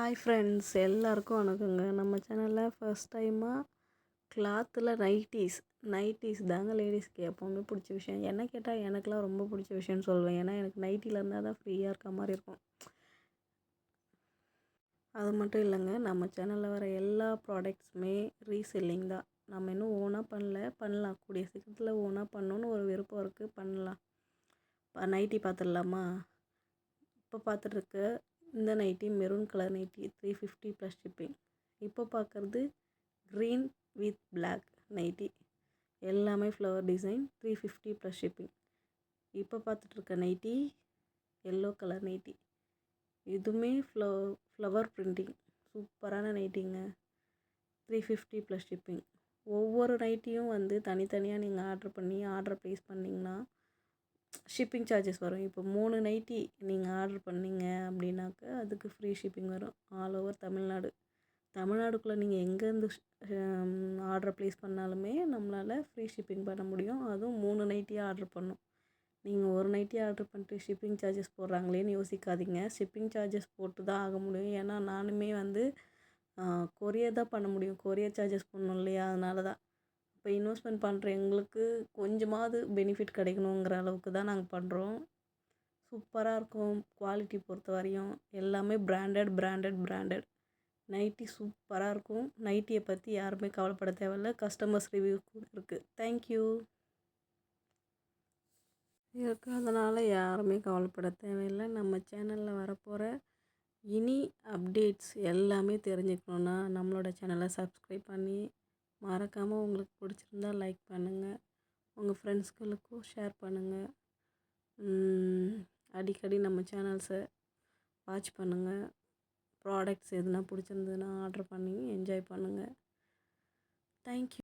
Hi friends, எல்லாருக்கும் வணக்கங்க. நம்ம சேனலில் ஃபர்ஸ்ட் டைமாக கிளாத்தில் நைட்டிஸ் தாங்க லேடிஸ்க்கு எப்போவுமே பிடிச்ச விஷயம். என்ன கேட்டால் எனக்குலாம் ரொம்ப பிடிச்ச விஷயம்னு சொல்லுவேன். ஏன்னா எனக்கு நைட்டியில் இருந்தால் தான் ஃப்ரீயாக இருக்க மாதிரி இருக்கும். அது மட்டும் இல்லைங்க, நம்ம சேனலில் வர எல்லா ப்ராடக்ட்ஸுமே ரீசெல்லிங் தான். நம்ம இன்னும் ஓனாக பண்ணலாம். கூடிய சீக்கிரத்தில் ஓனாக பண்ணணுன்னு ஒரு விருப்பம் இருக்குது, பண்ணலாம். நைட்டி பார்த்துடலாமா? இப்போ பார்த்துட்ருக்க இந்த nighty maroon colour nighty 350 plus shipping. இப்போ பார்க்குறது க்ரீன் வித் பிளாக் நைட்டி, எல்லாமே ஃப்ளவர் டிசைன் 350 ப்ளஸ் ஷிப்பிங். இப்போ பார்த்துட்ருக்க நைட்டி எல்லோ கலர் நைட்டி, இதுவுமே ஃப்ளவர் பிரிண்டிங், சூப்பரான நைட்டிங்க. 350 ப்ளஸ் ஷிப்பிங். ஒவ்வொரு நைட்டியும் தனித்தனியாக நீங்கள் ஆர்டர் ப்ளேஸ் பண்ணிங்கன்னா ஷிப்பிங் சார்ஜஸ் வரும். இப்போ 3 நைட்டி நீங்கள் ஆர்டர் பண்ணிங்க அப்படின்னாக்க அதுக்கு ஃப்ரீ ஷிப்பிங் வரும். ஆல் ஓவர் தமிழ்நாடுக்குள்ளே நீங்கள் எங்கேருந்து ஆர்டர் ப்ளேஸ் பண்ணாலுமே நம்மளால் ஃப்ரீ ஷிப்பிங் பண்ண முடியும். அதுவும் 3 நைட்டியாக ஆர்டர் பண்ணணும். நீங்கள் ஒரு நைட்டி ஆர்டர் பண்ணிட்டு ஷிப்பிங் சார்ஜஸ் போடுறாங்களேன்னு யோசிக்காதீங்க. ஷிப்பிங் சார்ஜஸ் போட்டு தான் ஆக முடியும். ஏன்னா நானுமே கொரியர் தான் பண்ண முடியும். கொரியர் சார்ஜஸ் பண்ணணும் இல்லையா? அதனால தான். இப்போ இன்வெஸ்ட்மெண்ட் பண்ணுற எங்களுக்கு கொஞ்சமாவது பெனிஃபிட் கிடைக்கணுங்கிற அளவுக்கு தான் நாங்கள் பண்ணுறோம். சூப்பராக இருக்கும். குவாலிட்டி பொறுத்த வரையும் எல்லாமே பிராண்டட் நைட்டி சூப்பராக இருக்கும். நைட்டியை பற்றி யாருமே கவலைப்பட தேவையில்ல. கஸ்டமர்ஸ் ரிவ்யூ கூட இருக்குது. தேங்க்யூ. அதனால் யாருமே கவலைப்பட தேவையில்லை. நம்ம சேனலில் வரப்போகிற இனி அப்டேட்ஸ் எல்லாமே தெரிஞ்சுக்கணுன்னா நம்மளோட சேனலை சப்ஸ்கிரைப் பண்ணி மறக்காமல் உங்களுக்கு பிடிச்சிருந்தா லைக் பண்ணுங்கள். உங்கள் ஃப்ரெண்ட்ஸ்களுக்கும் ஷேர் பண்ணுங்கள். அடிக்கடி நம்ம சேனல்ஸை வாட்ச் பண்ணுங்கள். ப்ராடக்ட்ஸ் எதுனா பிடிச்சிருந்ததுன்னா ஆர்டர் பண்ணி என்ஜாய் பண்ணுங்கள். தேங்க்யூ.